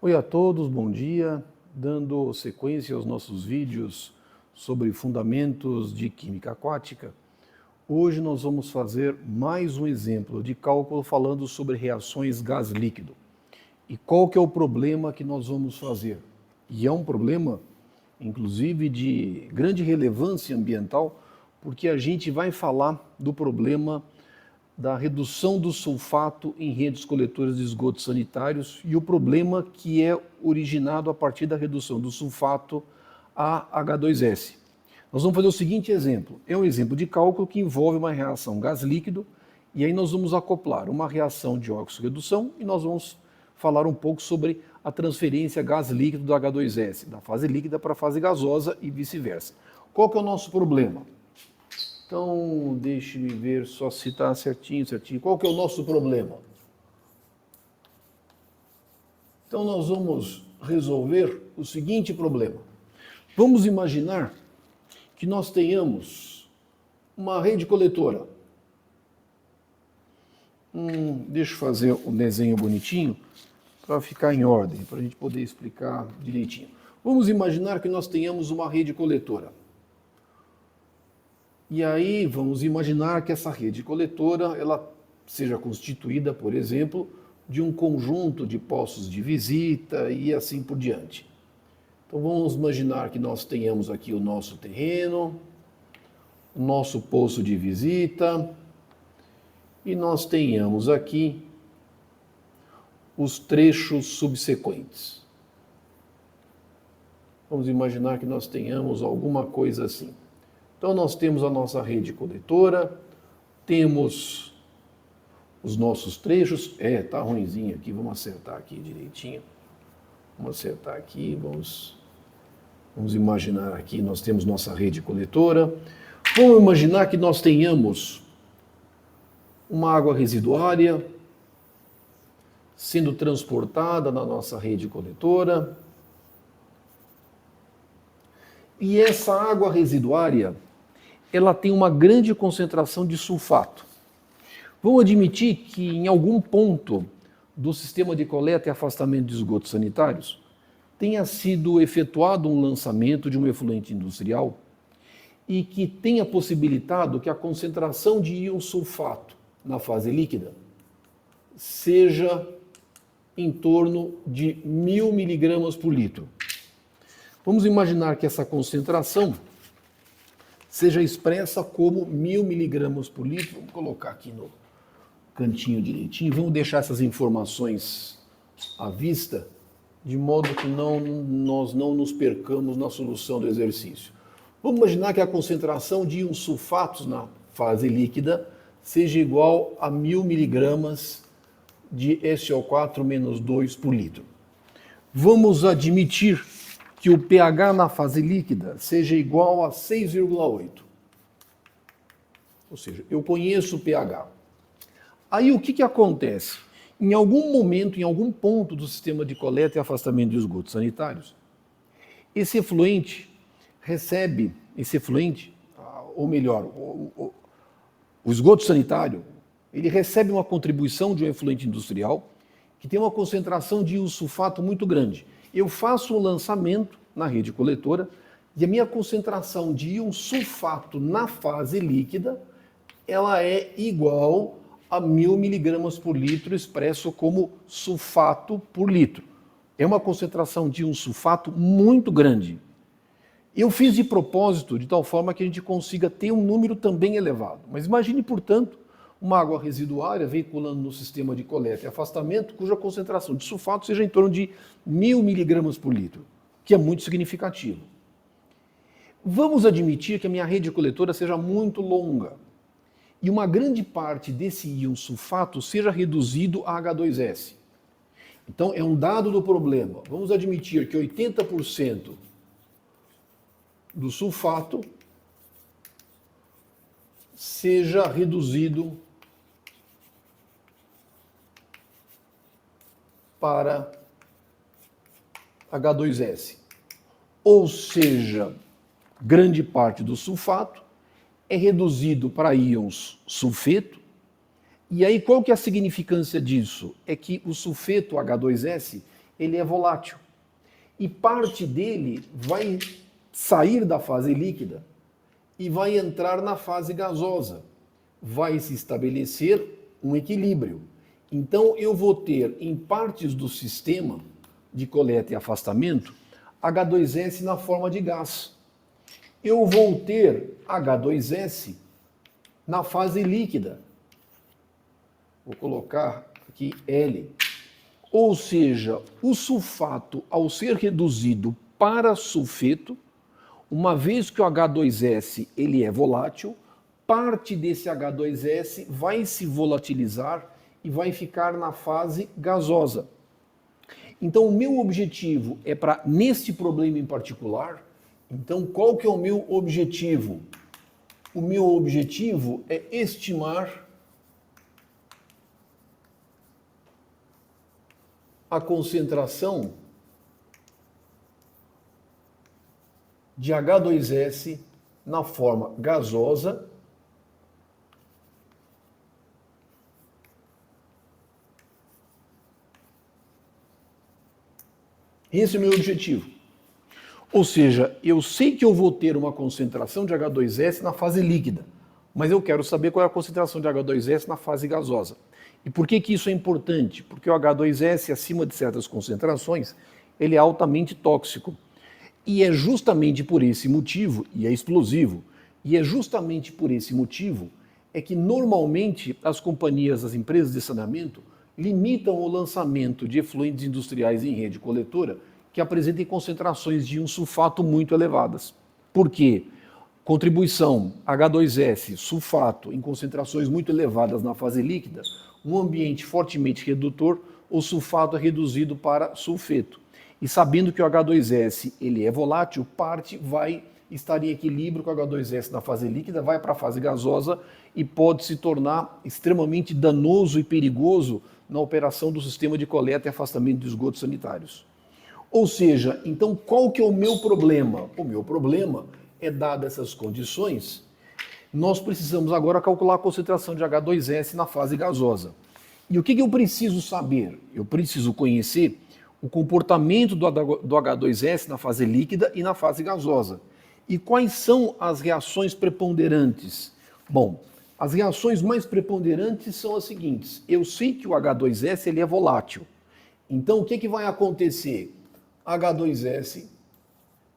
Oi a todos, bom dia. Dando sequência aos nossos vídeos sobre fundamentos de química aquática, hoje nós vamos fazer mais um exemplo de cálculo falando sobre reações gás-líquido. E qual que é o problema que nós vamos fazer? E é um problema, inclusive, de grande relevância ambiental, porque a gente vai falar do problema da redução do sulfato em redes coletoras de esgotos sanitários e o problema que é originado a partir da redução do sulfato a H2S. Nós vamos fazer o seguinte exemplo. É um exemplo de cálculo que envolve uma reação gás-líquido e aí nós vamos acoplar uma reação de óxido-redução e nós vamos falar um pouco sobre a transferência gás-líquido do H2S, da fase líquida para a fase gasosa e vice-versa. Qual que é o nosso problema? Então, deixe-me ver só se está certinho. Qual que é o nosso problema? Então, nós vamos resolver o seguinte problema. Vamos imaginar que nós tenhamos uma rede coletora. Deixa eu fazer um desenho bonitinho para ficar em ordem, para a gente poder explicar direitinho. Vamos imaginar que nós tenhamos uma rede coletora. E aí vamos imaginar que essa rede coletora ela seja constituída, por exemplo, de um conjunto de postos de visita e assim por diante. Então vamos imaginar que nós tenhamos aqui o nosso terreno, o nosso posto de visita e nós tenhamos aqui os trechos subsequentes. Vamos imaginar que nós tenhamos alguma coisa assim. Então, nós temos a nossa rede coletora, temos os nossos trechos. Tá ruinzinho aqui, vamos acertar aqui direitinho. Vamos acertar aqui, vamos imaginar aqui, nós temos nossa rede coletora. Vamos imaginar que nós tenhamos uma água residuária sendo transportada na nossa rede coletora. E essa água residuária ela tem uma grande concentração de sulfato. Vamos admitir que em algum ponto do sistema de coleta e afastamento de esgotos sanitários tenha sido efetuado um lançamento de um efluente industrial e que tenha possibilitado que a concentração de íon sulfato na fase líquida seja em torno de 1000 miligramas por litro. Vamos imaginar que essa concentração seja expressa como 1000 miligramas por litro. Vamos colocar aqui no cantinho direitinho. Vamos deixar essas informações à vista, de modo que nós não nos percamos na solução do exercício. Vamos imaginar que a concentração de íons sulfatos na fase líquida seja igual a 1000 miligramas de SO4-2 por litro. Vamos admitir que o pH na fase líquida seja igual a 6,8. Ou seja, eu conheço o pH. Aí o que acontece? Em algum momento, em algum ponto do sistema de coleta e afastamento de esgotos sanitários, esse efluente recebe, ou melhor, o esgoto sanitário, ele recebe uma contribuição de um efluente industrial que tem uma concentração de íon sulfato muito grande. Eu faço um lançamento na rede coletora e a minha concentração de íon sulfato na fase líquida ela é igual a 1000 miligramas por litro expresso como sulfato por litro. É uma concentração de íon sulfato muito grande. Eu fiz de propósito de tal forma que a gente consiga ter um número também elevado. Mas imagine, portanto, uma água residuária veiculando no sistema de coleta e afastamento, cuja concentração de sulfato seja em torno de 1000 miligramas por litro, que é muito significativo. Vamos admitir que a minha rede coletora seja muito longa e uma grande parte desse íon sulfato seja reduzido a H2S. Então, é um dado do problema. Vamos admitir que 80% do sulfato seja reduzido para H2S. Ou seja, grande parte do sulfato é reduzido para íons sulfeto. E aí qual que é a significância disso? É que o sulfeto H2S ele é volátil. E parte dele vai sair da fase líquida e vai entrar na fase gasosa. Vai se estabelecer um equilíbrio. Então eu vou ter em partes do sistema de coleta e afastamento H2S na forma de gás. Eu vou ter H2S na fase líquida. Vou colocar aqui L. Ou seja, o sulfato, ao ser reduzido para sulfeto, uma vez que o H2S ele é volátil, parte desse H2S vai se volatilizar e vai ficar na fase gasosa. Então, o meu objetivo é para, neste problema em particular, então qual que é o meu objetivo? O meu objetivo é estimar a concentração de H2S na forma gasosa Esse é o meu objetivo. Ou seja, eu sei que eu vou ter uma concentração de H2S na fase líquida, mas eu quero saber qual é a concentração de H2S na fase gasosa. E por que isso é importante? Porque o H2S, acima de certas concentrações, ele é altamente tóxico. E é justamente por esse motivo, e é explosivo, e é justamente por esse motivo é que normalmente as companhias, as empresas de saneamento, limitam o lançamento de efluentes industriais em rede coletora que apresentem concentrações de um sulfato muito elevadas. Por quê? Contribuição H2S, sulfato, em concentrações muito elevadas na fase líquida, um ambiente fortemente redutor, o sulfato é reduzido para sulfeto. E sabendo que o H2S ele é volátil, parte vai estar em equilíbrio com o H2S na fase líquida, vai para a fase gasosa e pode se tornar extremamente danoso e perigoso na operação do sistema de coleta e afastamento de esgotos sanitários. Ou seja, então qual que é o meu problema? O meu problema é, dadas essas condições, nós precisamos agora calcular a concentração de H2S na fase gasosa. E o que eu preciso saber? Eu preciso conhecer o comportamento do H2S na fase líquida e na fase gasosa. E quais são as reações preponderantes? Bom, as reações mais preponderantes são as seguintes. Eu sei que o H2S ele é volátil. Então, o que vai acontecer? H2S,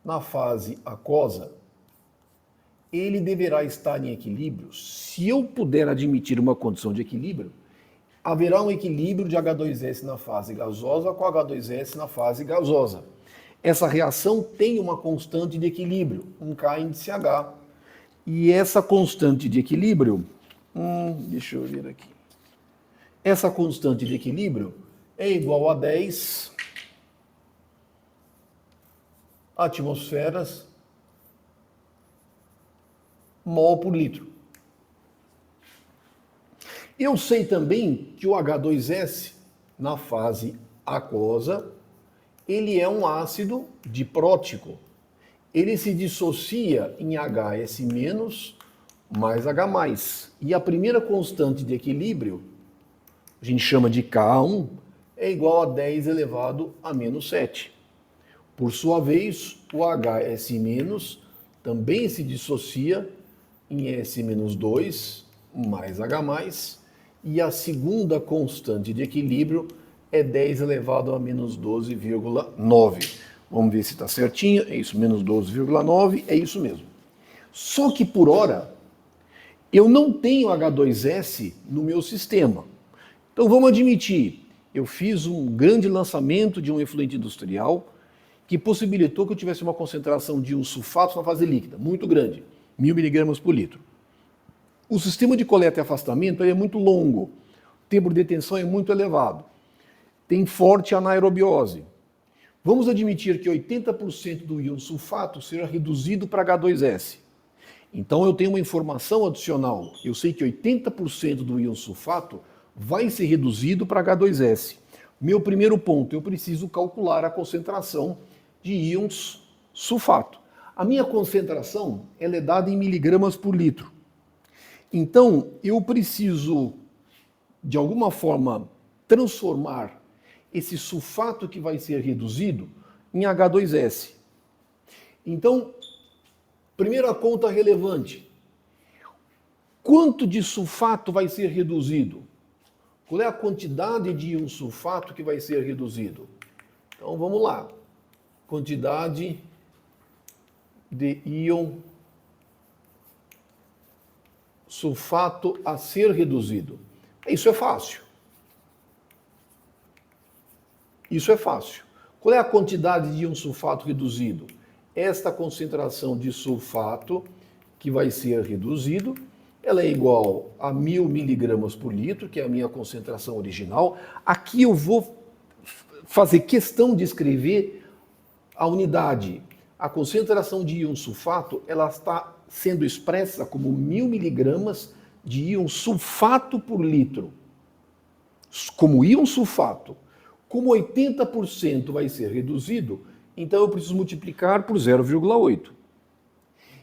na fase aquosa, ele deverá estar em equilíbrio. Se eu puder admitir uma condição de equilíbrio, haverá um equilíbrio de H2S na fase gasosa com H2S na fase gasosa. Essa reação tem uma constante de equilíbrio, um K índice H. E essa constante de equilíbrio, deixa eu ver aqui. Essa constante de equilíbrio é igual a 10 atmosferas mol por litro. Eu sei também que o H2S, na fase aquosa, ele é um ácido diprótico. Ele se dissocia em HS- mais H+. E a primeira constante de equilíbrio, a gente chama de K1, é igual a 10 elevado a menos 7. Por sua vez, o HS- também se dissocia em S-2 mais H+, e a segunda constante de equilíbrio é 10 elevado a menos 12,9. Vamos ver se está certinho. É isso, menos 12,9, é isso mesmo. Só que por hora, eu não tenho H2S no meu sistema. Então vamos admitir, eu fiz um grande lançamento de um efluente industrial que possibilitou que eu tivesse uma concentração de um sulfato na fase líquida, muito grande, 1000 miligramas por litro. O sistema de coleta e afastamento é muito longo, o tempo de detenção é muito elevado, tem forte anaerobiose. Vamos admitir que 80% do íon sulfato seja reduzido para H2S. Então eu tenho uma informação adicional. Eu sei que 80% do íon sulfato vai ser reduzido para H2S. Meu primeiro ponto, eu preciso calcular a concentração de íons sulfato. A minha concentração ela é dada em miligramas por litro. Então eu preciso, de alguma forma, transformar esse sulfato que vai ser reduzido em H2S. Então, primeira conta relevante. Quanto de sulfato vai ser reduzido? Qual é a quantidade de íon sulfato que vai ser reduzido? Então, vamos lá. Quantidade de íon sulfato a ser reduzido. Isso é fácil. Isso é fácil. Qual é a quantidade de íon sulfato reduzido? Esta concentração de sulfato que vai ser reduzido, ela é igual a 1000 miligramas por litro, que é a minha concentração original. Aqui eu vou fazer questão de escrever a unidade. A concentração de íon sulfato, ela está sendo expressa como 1000 miligramas de íon sulfato por litro. Como íon sulfato. Como 80% vai ser reduzido, então eu preciso multiplicar por 0,8.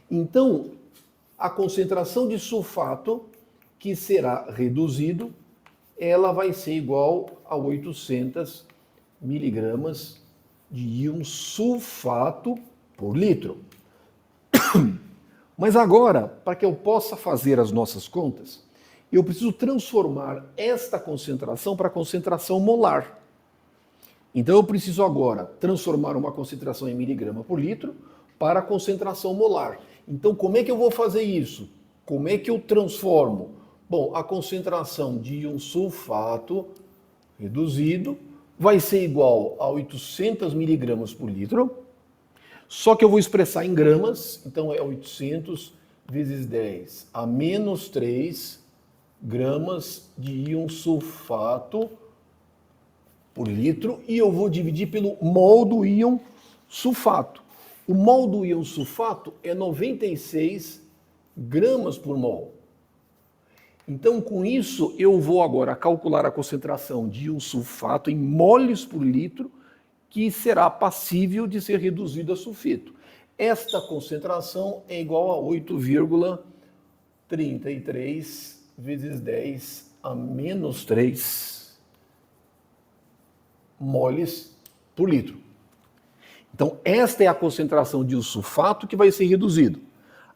Então, a concentração de sulfato que será reduzido, ela vai ser igual a 800 miligramas de íon sulfato por litro. Mas agora, para que eu possa fazer as nossas contas, eu preciso transformar esta concentração para a concentração molar. Então eu preciso agora transformar uma concentração em miligrama por litro para a concentração molar. Então como é que eu vou fazer isso? Como é que eu transformo? Bom, a concentração de íon sulfato reduzido vai ser igual a 800 miligramas por litro, só que eu vou expressar em gramas, então é 800 vezes 10 a menos 3 gramas de íon sulfato por litro, e eu vou dividir pelo mol do íon sulfato. O mol do íon sulfato é 96 gramas por mol. Então, com isso, eu vou agora calcular a concentração de íon sulfato em moles por litro, que será passível de ser reduzido a sulfeto. Esta concentração é igual a 8,33 vezes 10 a menos 3 moles por litro. Então, esta é a concentração de sulfato que vai ser reduzido.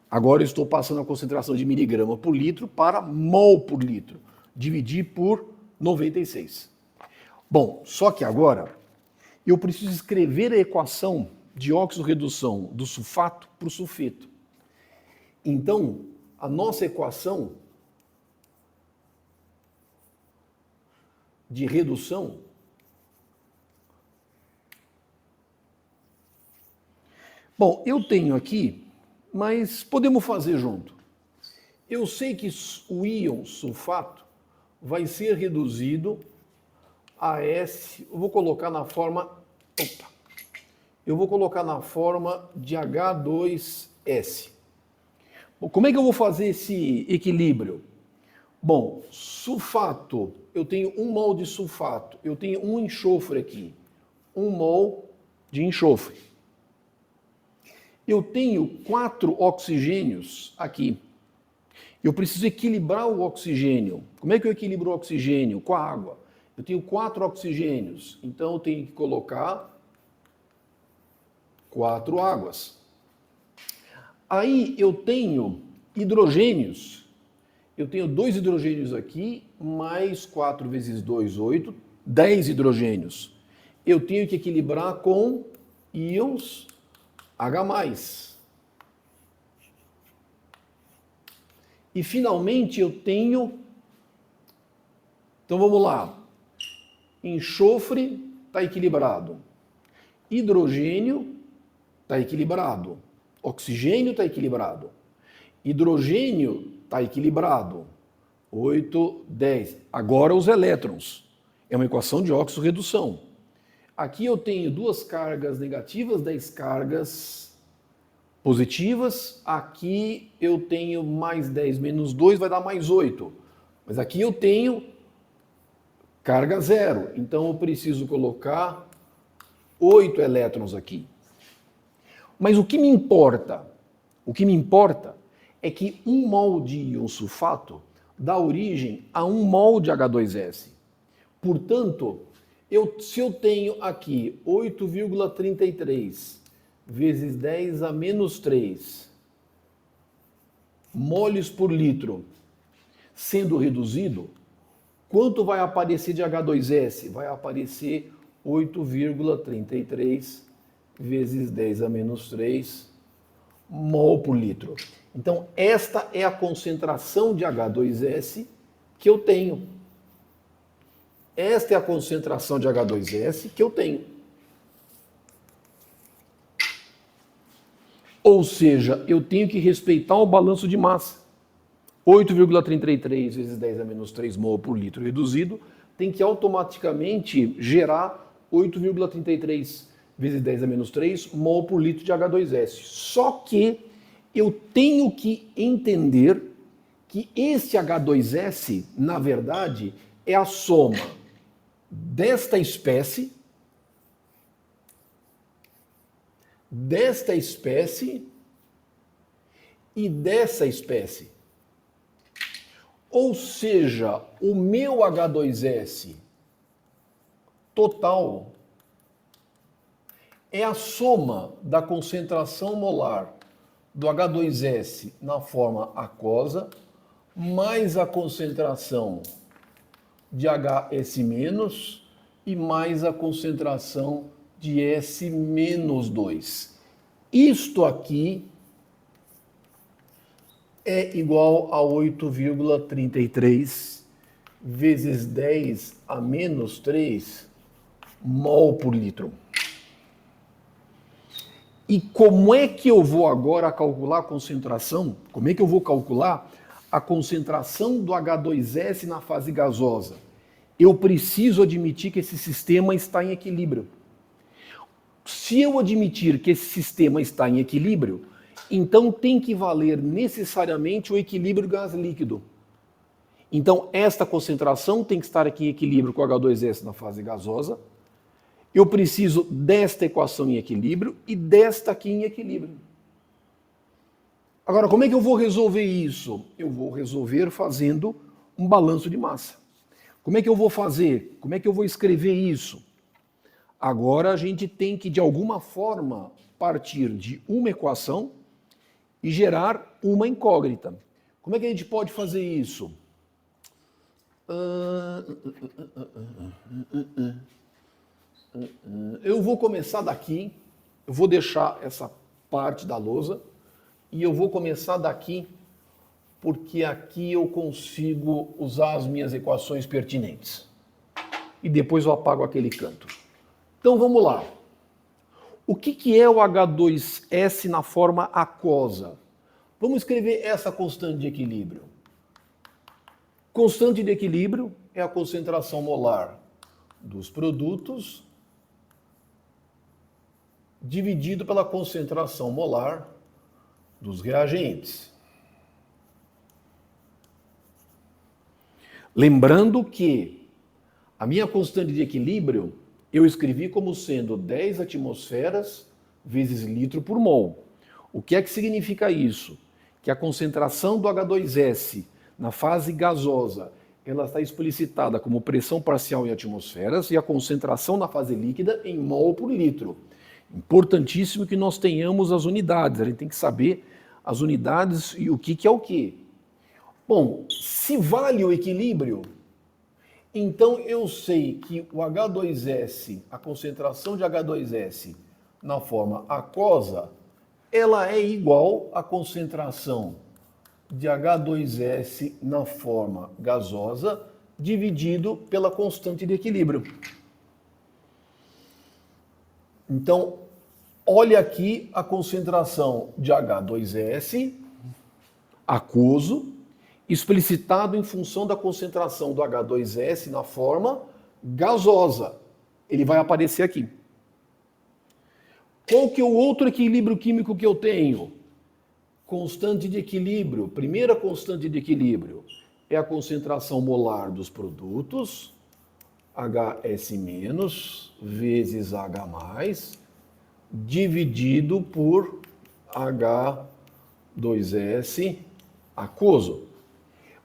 Agora eu estou passando a concentração de miligrama por litro para mol por litro. Dividir por 96. Bom, só que agora eu preciso escrever a equação de óxido-redução do sulfato para o sulfeto. Então, a nossa equação de redução bom, eu tenho aqui, mas podemos fazer junto. Eu sei que o íon sulfato vai ser reduzido a S, eu vou colocar na forma, de H2S. Bom, como é que eu vou fazer esse equilíbrio? Bom, sulfato, eu tenho 1 mol de sulfato, eu tenho um enxofre aqui, 1 mol de enxofre. Eu tenho 4 oxigênios aqui. Eu preciso equilibrar o oxigênio. Como é que eu equilibro o oxigênio? Com a água. Eu tenho 4 oxigênios, então eu tenho que colocar 4 águas. Aí eu tenho hidrogênios. Eu tenho 2 hidrogênios aqui, mais 4 vezes 2, 8, 10 hidrogênios. Eu tenho que equilibrar com íons H+. E finalmente eu tenho, então vamos lá, enxofre está equilibrado, hidrogênio está equilibrado, oxigênio está equilibrado, hidrogênio está equilibrado, 8, 10. Agora os elétrons, é uma equação de óxido-redução. Aqui eu tenho 2 cargas negativas, 10 cargas positivas. Aqui eu tenho mais 10 menos 2, vai dar mais 8. Mas aqui eu tenho carga zero. Então eu preciso colocar 8 elétrons aqui. Mas o que me importa? O que me importa é que 1 mol de íon sulfato dá origem a 1 mol de H2S. Portanto, se eu tenho aqui 8,33 vezes 10 a menos 3 moles por litro sendo reduzido, quanto vai aparecer de H2S? Vai aparecer 8,33 vezes 10 a menos 3 mol por litro. Então, esta é a concentração de H2S que eu tenho. Esta é a concentração de H2S que eu tenho. Ou seja, eu tenho que respeitar o balanço de massa. 8,33 vezes 10 a menos 3 mol por litro reduzido tem que automaticamente gerar 8,33 vezes 10 a menos 3 mol por litro de H2S. Só que eu tenho que entender que esse H2S, na verdade, é a soma desta espécie e dessa espécie. Ou seja, o meu H2S total é a soma da concentração molar do H2S na forma aquosa mais a concentração de HS- e mais a concentração de S-2. Isto aqui é igual a 8,33 vezes 10 a menos 3 mol por litro. E como é que eu vou agora calcular a concentração? Como é que eu vou calcular a concentração do H2S na fase gasosa? Eu preciso admitir que esse sistema está em equilíbrio. Se eu admitir que esse sistema está em equilíbrio, então tem que valer necessariamente o equilíbrio gás-líquido. Então esta concentração tem que estar aqui em equilíbrio com o H2S na fase gasosa. Eu preciso desta equação em equilíbrio e desta aqui em equilíbrio. Agora, como é que eu vou resolver isso? Eu vou resolver fazendo um balanço de massa. Como é que eu vou fazer? Como é que eu vou escrever isso? Agora a gente tem que, de alguma forma, partir de uma equação e gerar uma incógnita. Como é que a gente pode fazer isso? Eu vou começar daqui, eu vou deixar essa parte da lousa e eu vou começar daqui porque aqui eu consigo usar as minhas equações pertinentes. E depois eu apago aquele canto. Então vamos lá. O que é o H2S na forma aquosa? Vamos escrever essa constante de equilíbrio. Constante de equilíbrio é a concentração molar dos produtos dividido pela concentração molar dos reagentes. Lembrando que a minha constante de equilíbrio eu escrevi como sendo 10 atmosferas vezes litro por mol. O que é que significa isso? Que a concentração do H2S na fase gasosa ela está explicitada como pressão parcial em atmosferas e a concentração na fase líquida em mol por litro. Importantíssimo que nós tenhamos as unidades, a gente tem que saber as unidades e o que é o que. Bom, se vale o equilíbrio, então eu sei que o H2S, a concentração de H2S na forma aquosa, ela é igual à concentração de H2S na forma gasosa dividido pela constante de equilíbrio. Então, olha aqui a concentração de H2S aquoso, explicitado em função da concentração do H2S na forma gasosa. Ele vai aparecer aqui. Qual que é o outro equilíbrio químico que eu tenho? Constante de equilíbrio. Primeira constante de equilíbrio é a concentração molar dos produtos, HS- vezes H+, dividido por H2S aquoso.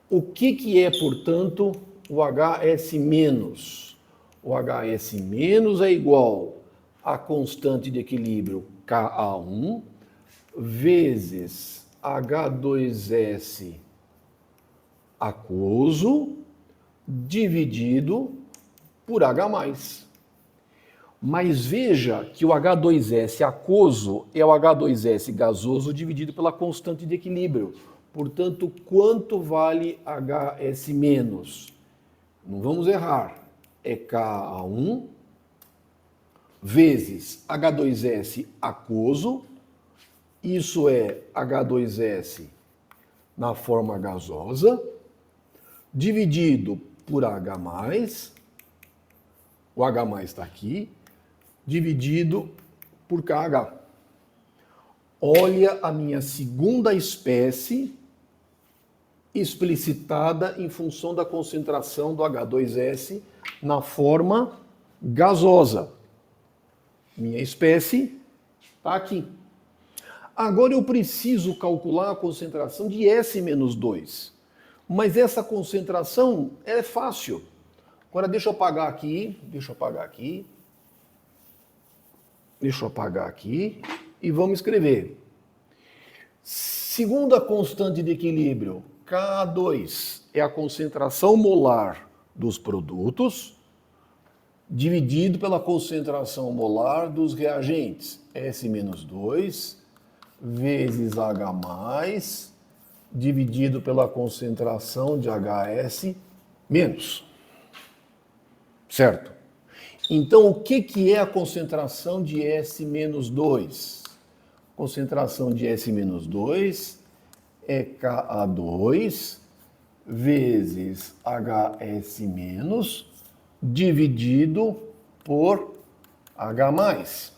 O que é, portanto, o HS-? O HS- é igual à constante de equilíbrio Ka1 vezes H2S aquoso dividido por H+. Mas veja que o H2S aquoso é o H2S gasoso dividido pela constante de equilíbrio. Portanto, quanto vale HS-? Não vamos errar. É Ka1 vezes H2S aquoso, isso é H2S na forma gasosa, dividido por H+, o H+ está aqui, dividido por KH. Olha a minha segunda espécie explicitada em função da concentração do H2S na forma gasosa. Minha espécie está aqui. Agora eu preciso calcular a concentração de S-2. Mas essa concentração é fácil. Agora deixa eu apagar aqui, e vamos escrever. Segundo a constante de equilíbrio, K2 é a concentração molar dos produtos, dividido pela concentração molar dos reagentes, S-2 vezes H+, dividido pela concentração de HS-. Certo? Então, o que é a concentração de S-2? Concentração de S-2 é Ka2 vezes HS- dividido por H+.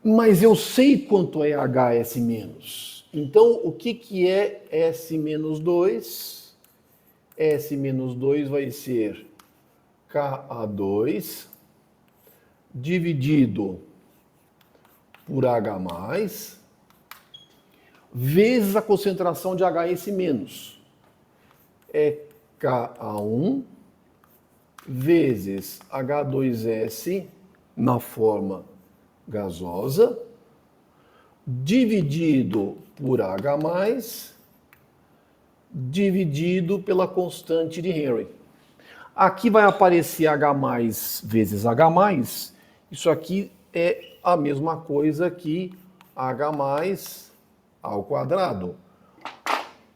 Mas eu sei quanto é HS-. Então, o que é S-2? S-2 vai ser Ka2 dividido por H+, vezes a concentração de HS-. É Ka1 vezes H2S na forma gasosa, dividido por H+, dividido pela constante de Henry. Aqui vai aparecer H+ vezes H+. Isso aqui é a mesma coisa que H+ ao quadrado.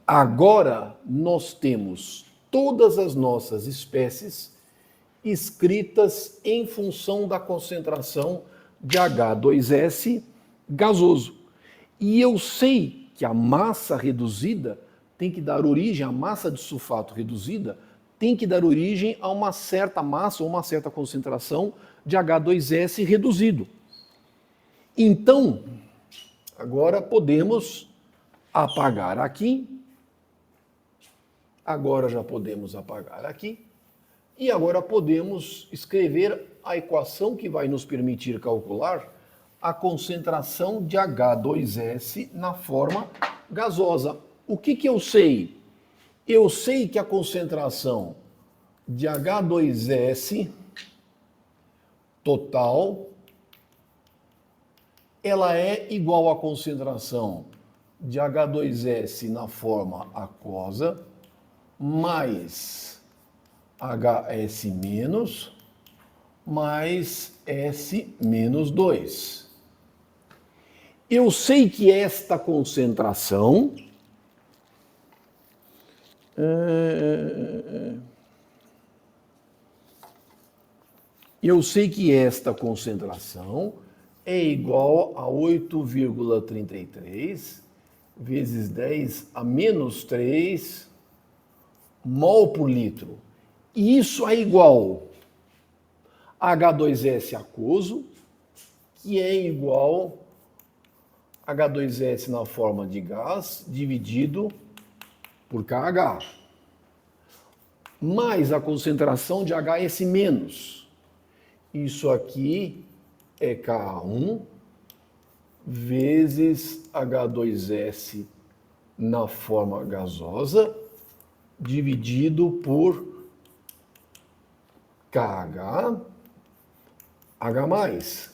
Agora nós temos todas as nossas espécies escritas em função da concentração de H2S gasoso. E eu sei que a massa reduzida tem que dar origem, a massa de sulfato reduzida tem que dar origem a uma certa massa ou uma certa concentração de H2S reduzido. Então, agora podemos apagar aqui. Agora já podemos apagar aqui. E agora podemos escrever a equação que vai nos permitir calcular a concentração de H2S na forma gasosa. O que eu sei? Eu sei que a concentração de H2S total ela é igual à concentração de H2S na forma aquosa mais HS- mais S-2. Eu sei que esta concentração é igual a 8,33 vezes 10 a menos 3 mol por litro. E isso é igual a H2S aquoso, que é igual a H2S na forma de gás dividido por KH, mais a concentração de HS-. Isso aqui é Ka1 vezes H2S na forma gasosa dividido por KH, H+.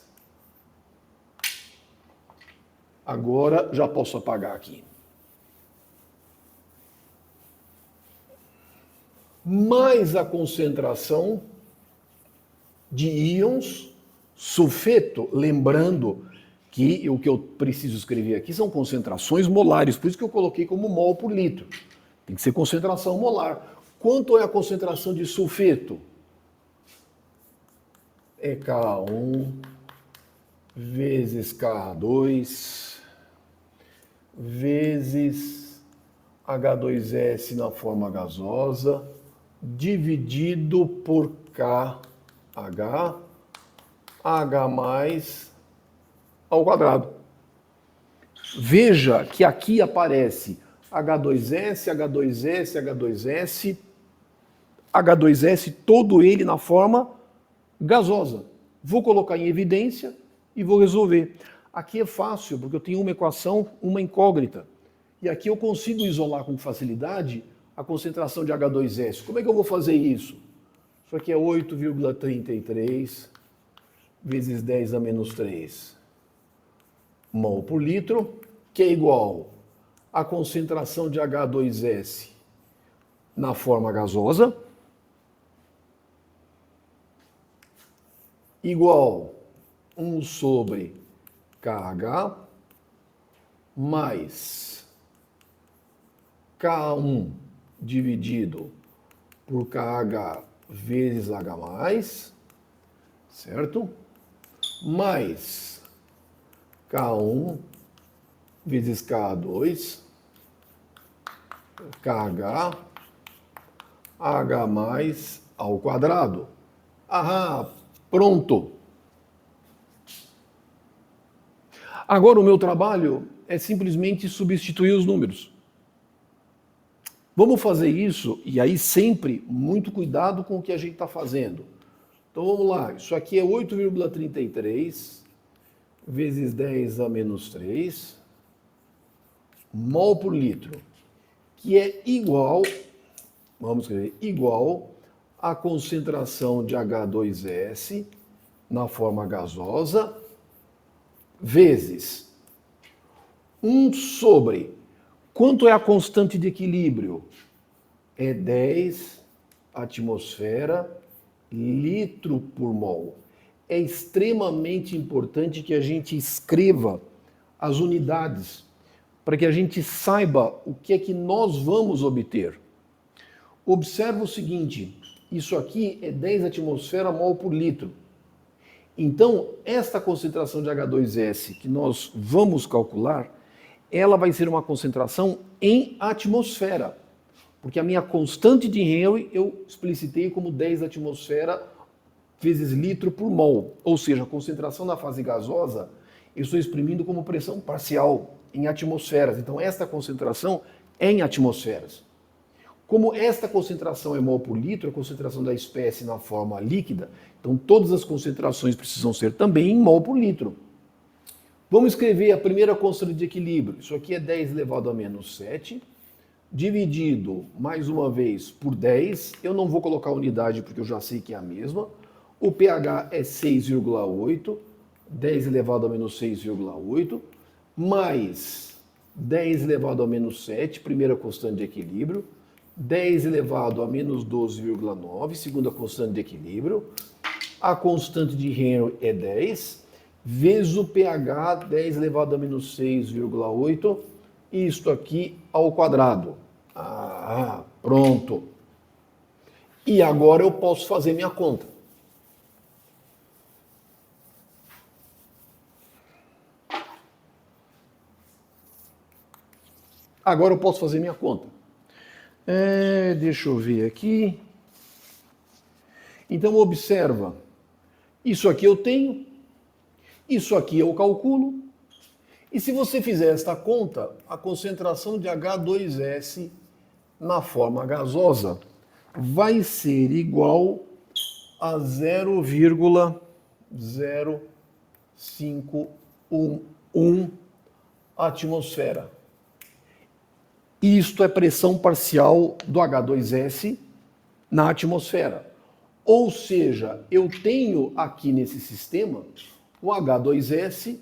Agora já posso apagar aqui. Mais a concentração de íons sulfeto, lembrando que o que eu preciso escrever aqui são concentrações molares, por isso que eu coloquei como mol por litro. Tem que ser concentração molar. Quanto é a concentração de sulfeto? É K1 vezes K2 vezes H2S na forma gasosa, dividido por KH, H+ ao quadrado. Veja que aqui aparece H2S, H2S, H2S, H2S, todo ele na forma gasosa. Vou colocar em evidência e vou resolver. Aqui é fácil, porque eu tenho uma equação, uma incógnita. E aqui eu consigo isolar com facilidade a concentração de H2S. Como é que eu vou fazer isso? Isso aqui é 8,33 vezes 10 a menos 3 mol por litro, que é igual à concentração de H2S na forma gasosa, igual 1 sobre KH mais K1 dividido por KH vezes H+, certo? Mais K1 vezes K2, KH, H+ ao quadrado. Ah, pronto! Agora o meu trabalho é simplesmente substituir os números. Vamos fazer isso, e aí sempre muito cuidado com o que a gente está fazendo. Então vamos lá, isso aqui é 8,33 vezes 10 a menos 3 mol por litro, que é igual, vamos escrever, igual à concentração de H2S na forma gasosa, vezes 1 sobre, quanto é a constante de equilíbrio? É 10 atmosfera litro por mol. É extremamente importante que a gente escreva as unidades, para que a gente saiba o que é que nós vamos obter. Observa o seguinte, isso aqui é 10 atmosfera mol por litro. Então, esta concentração de H2S que nós vamos calcular, ela vai ser uma concentração em atmosfera, porque a minha constante de Henry eu explicitei como 10 atmosfera vezes litro por mol, ou seja, a concentração na fase gasosa eu estou exprimindo como pressão parcial em atmosferas. Então, esta concentração é em atmosferas. Como esta concentração é mol por litro, a concentração da espécie na forma líquida, então todas as concentrações precisam ser também em mol por litro. Vamos escrever a primeira constante de equilíbrio. Isso aqui é 10 elevado a menos 7, dividido, mais uma vez, por 10. Eu não vou colocar a unidade porque eu já sei que é a mesma. O pH é 6,8, 10 elevado a menos 6,8, mais 10 elevado a menos 7, primeira constante de equilíbrio, 10 elevado a menos 12,9, segunda constante de equilíbrio, a constante de Henry é 10, vezes o pH, 10 elevado a menos 6,8, isto aqui ao quadrado. Ah, pronto. E agora eu posso fazer minha conta. Agora eu posso fazer minha conta. Deixa eu ver aqui. Então observa. Isso aqui eu tenho. Isso aqui eu calculo. E se você fizer esta conta, a concentração de H2S na forma gasosa vai ser igual a 0,0511 atmosfera. Isto é pressão parcial do H2S na atmosfera. Ou seja, eu tenho aqui nesse sistema o H2S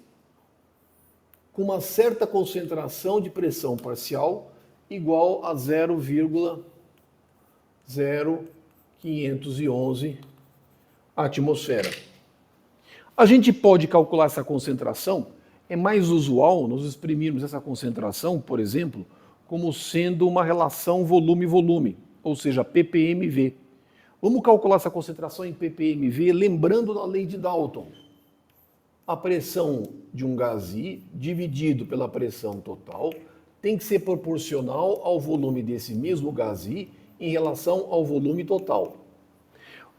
com uma certa concentração de pressão parcial igual a 0,0511 atmosfera. A gente pode calcular essa concentração. É mais usual nós exprimirmos essa concentração, por exemplo, como sendo uma relação volume-volume, ou seja, ppmv. Vamos calcular essa concentração em ppmv, lembrando da lei de Dalton. A pressão de um gás I dividido pela pressão total tem que ser proporcional ao volume desse mesmo gás I em relação ao volume total.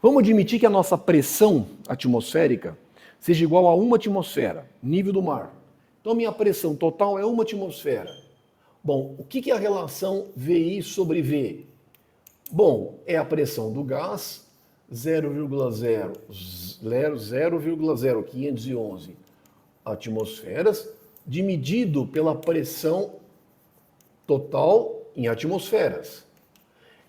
Vamos admitir que a nossa pressão atmosférica seja igual a 1 atmosfera, nível do mar. Então, minha pressão total é 1 atmosfera. Bom, o que é a relação VI sobre V? Bom, é a pressão do gás, 0,0511 atmosferas, dividido pela pressão total em atmosferas.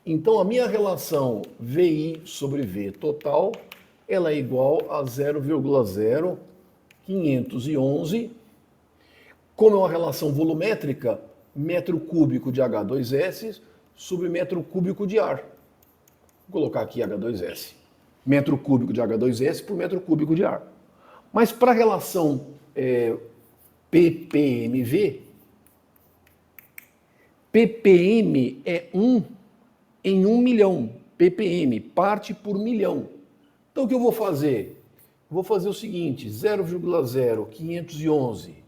Então, a minha relação VI sobre V total, ela é igual a 0,0511. Como é uma relação volumétrica, metro cúbico de H2S sobre metro cúbico de ar. Vou colocar aqui H2S. Metro cúbico de H2S por metro cúbico de ar. Mas para a relação ppmv, ppm é 1 em 1 milhão. ppm, parte por milhão. Então o que eu vou fazer? Vou fazer o seguinte, 0,0511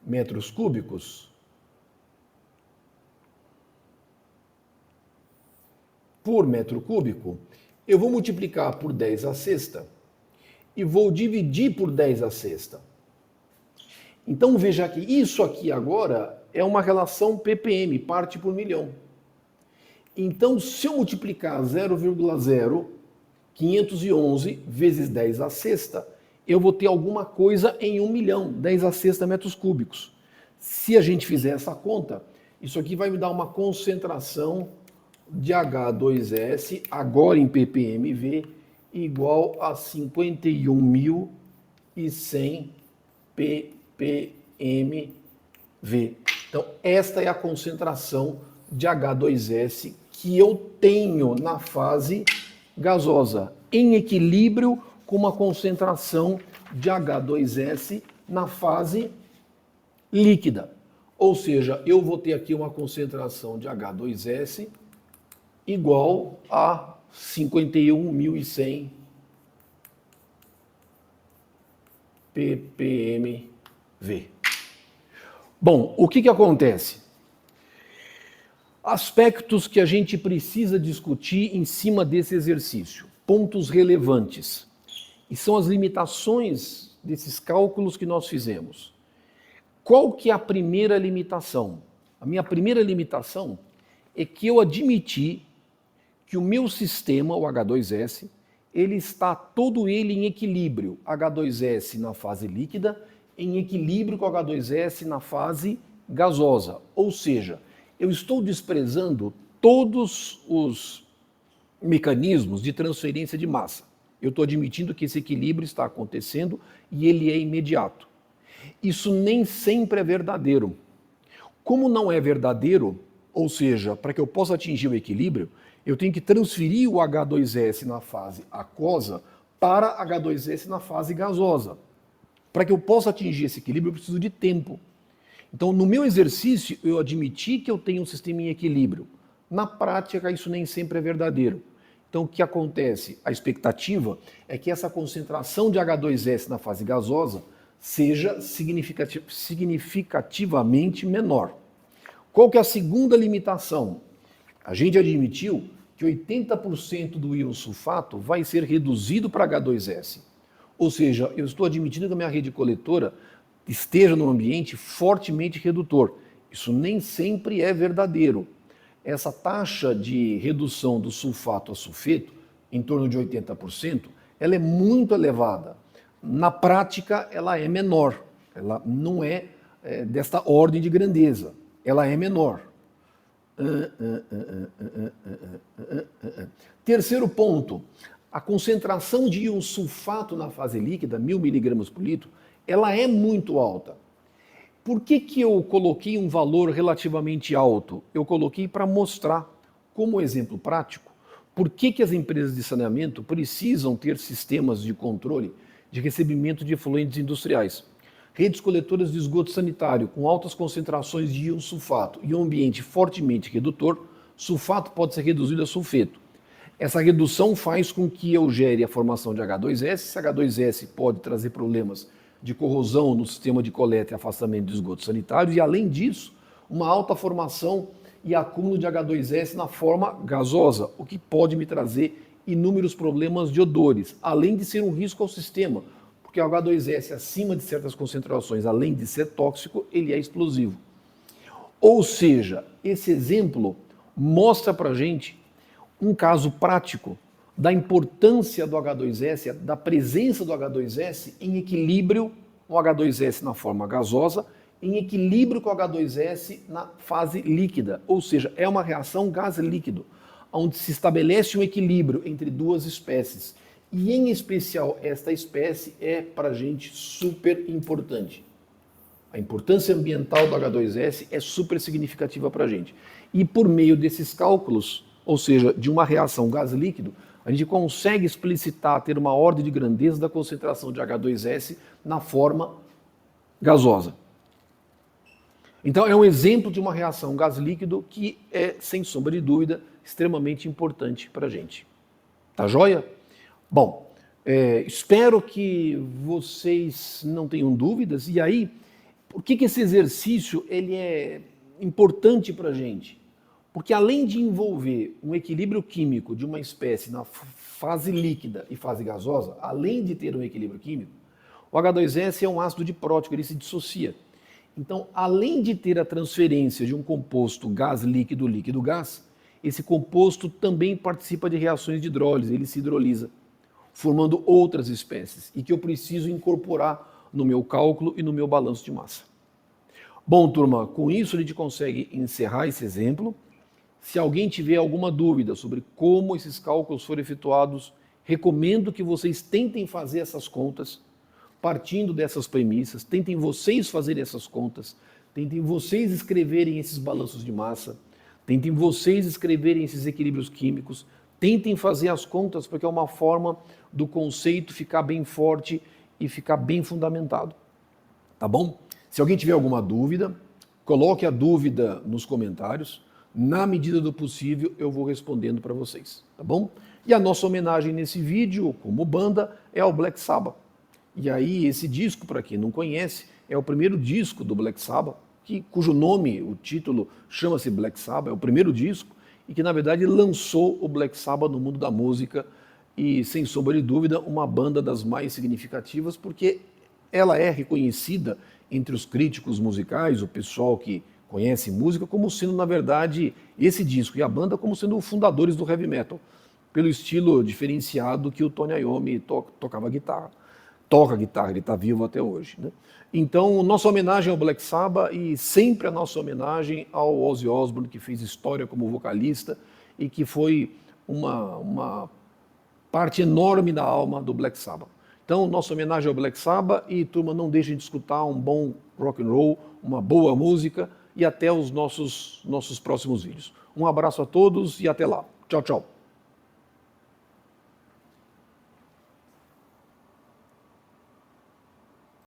metros cúbicos por metro cúbico, eu vou multiplicar por 10 à sexta e vou dividir por 10 à sexta. Então veja que isso aqui agora é uma relação ppm, parte por milhão. Então se eu multiplicar 0,0511 vezes 10 à sexta, eu vou ter alguma coisa em 1 milhão, 10 à sexta metros cúbicos. Se a gente fizer essa conta, isso aqui vai me dar uma concentração de H2S, agora em ppmv, igual a 51.100 ppmv. Então, esta é a concentração de H2S que eu tenho na fase gasosa, em equilíbrio com uma concentração de H2S na fase líquida. Ou seja, eu vou ter aqui uma concentração de H2S igual a 51.100 ppmv. Bom, o que acontece? Aspectos que a gente precisa discutir em cima desse exercício, pontos relevantes, e são as limitações desses cálculos que nós fizemos. Qual que é a primeira limitação? A minha primeira limitação é que eu admiti que o meu sistema, o H2S, ele está todo ele em equilíbrio. H2S na fase líquida, em equilíbrio com H2S na fase gasosa. Ou seja, eu estou desprezando todos os mecanismos de transferência de massa. Eu estou admitindo que esse equilíbrio está acontecendo e ele é imediato. Isso nem sempre é verdadeiro. Como não é verdadeiro, ou seja, para que eu possa atingir o equilíbrio, eu tenho que transferir o H2S na fase aquosa para H2S na fase gasosa. Para que eu possa atingir esse equilíbrio, eu preciso de tempo. Então, no meu exercício, eu admiti que eu tenho um sistema em equilíbrio. Na prática, isso nem sempre é verdadeiro. Então, o que acontece? A expectativa é que essa concentração de H2S na fase gasosa seja significativamente menor. Qual que é a segunda limitação? A gente admitiu que 80% do íon sulfato vai ser reduzido para H2S. Ou seja, eu estou admitindo que a minha rede coletora esteja no ambiente fortemente redutor. Isso nem sempre é verdadeiro. Essa taxa de redução do sulfato a sulfeto, em torno de 80%, ela é muito elevada. Na prática, ela é menor. Ela não é desta ordem de grandeza. Ela é menor. Terceiro ponto, a concentração de íon sulfato na fase líquida, 1000 mg por litro, ela é muito alta. Por que eu coloquei um valor relativamente alto? Eu coloquei para mostrar, como exemplo prático, por que as empresas de saneamento precisam ter sistemas de controle de recebimento de efluentes industriais. Redes coletoras de esgoto sanitário com altas concentrações de íon sulfato e um ambiente fortemente redutor, sulfato pode ser reduzido a sulfeto. Essa redução faz com que eu gere a formação de H2S. Esse H2S pode trazer problemas de corrosão no sistema de coleta e afastamento de esgotos sanitários e, além disso, uma alta formação e acúmulo de H2S na forma gasosa, o que pode me trazer inúmeros problemas de odores, além de ser um risco ao sistema, porque o H2S acima de certas concentrações, além de ser tóxico, ele é explosivo. Ou seja, esse exemplo mostra para a gente um caso prático da importância do H2S, da presença do H2S em equilíbrio, o H2S na forma gasosa, em equilíbrio com o H2S na fase líquida, ou seja, é uma reação gás-líquido, onde se estabelece um equilíbrio entre duas espécies. E, em especial, esta espécie é, para a gente, super importante. A importância ambiental do H2S é super significativa para a gente. E, por meio desses cálculos, ou seja, de uma reação gás-líquido, a gente consegue explicitar, ter uma ordem de grandeza da concentração de H2S na forma gasosa. Então, é um exemplo de uma reação gás-líquido que é, sem sombra de dúvida, extremamente importante para a gente. Tá joia? Bom, espero que vocês não tenham dúvidas. E aí, por que esse exercício ele é importante para a gente? Porque além de envolver um equilíbrio químico de uma espécie na fase líquida e fase gasosa, além de ter um equilíbrio químico, o H2S é um ácido diprótico, ele se dissocia. Então, além de ter a transferência de um composto gás-líquido, líquido-gás, esse composto também participa de reações de hidrólise, ele se hidrolisa, formando outras espécies, e que eu preciso incorporar no meu cálculo e no meu balanço de massa. Bom, turma, com isso a gente consegue encerrar esse exemplo. Se alguém tiver alguma dúvida sobre como esses cálculos foram efetuados, recomendo que vocês tentem fazer essas contas, partindo dessas premissas, tentem vocês fazerem essas contas, tentem vocês escreverem esses balanços de massa, tentem vocês escreverem esses equilíbrios químicos, tentem fazer as contas, porque é uma forma do conceito ficar bem forte e ficar bem fundamentado. Tá bom? Se alguém tiver alguma dúvida, coloque a dúvida nos comentários. Na medida do possível, eu vou respondendo para vocês. Tá bom? E a nossa homenagem nesse vídeo, como banda, é ao Black Sabbath. E aí, esse disco, para quem não conhece, é o primeiro disco do Black Sabbath, cujo nome, o título, chama-se Black Sabbath, é o primeiro disco, e que, na verdade, lançou o Black Sabbath no mundo da música e, sem sombra de dúvida, uma banda das mais significativas, porque ela é reconhecida entre os críticos musicais, o pessoal que conhece música, como sendo, na verdade, esse disco e a banda como sendo os fundadores do heavy metal, pelo estilo diferenciado que o Tony Iommi tocava guitarra. Toca guitarra, ele está vivo até hoje. Né? Então, nossa homenagem ao Black Sabbath e sempre a nossa homenagem ao Ozzy Osbourne, que fez história como vocalista e que foi uma parte enorme da alma do Black Sabbath. Então, nossa homenagem ao Black Sabbath e, turma, não deixem de escutar um bom rock and roll, uma boa música e até os nossos próximos vídeos. Um abraço a todos e até lá. Tchau, tchau.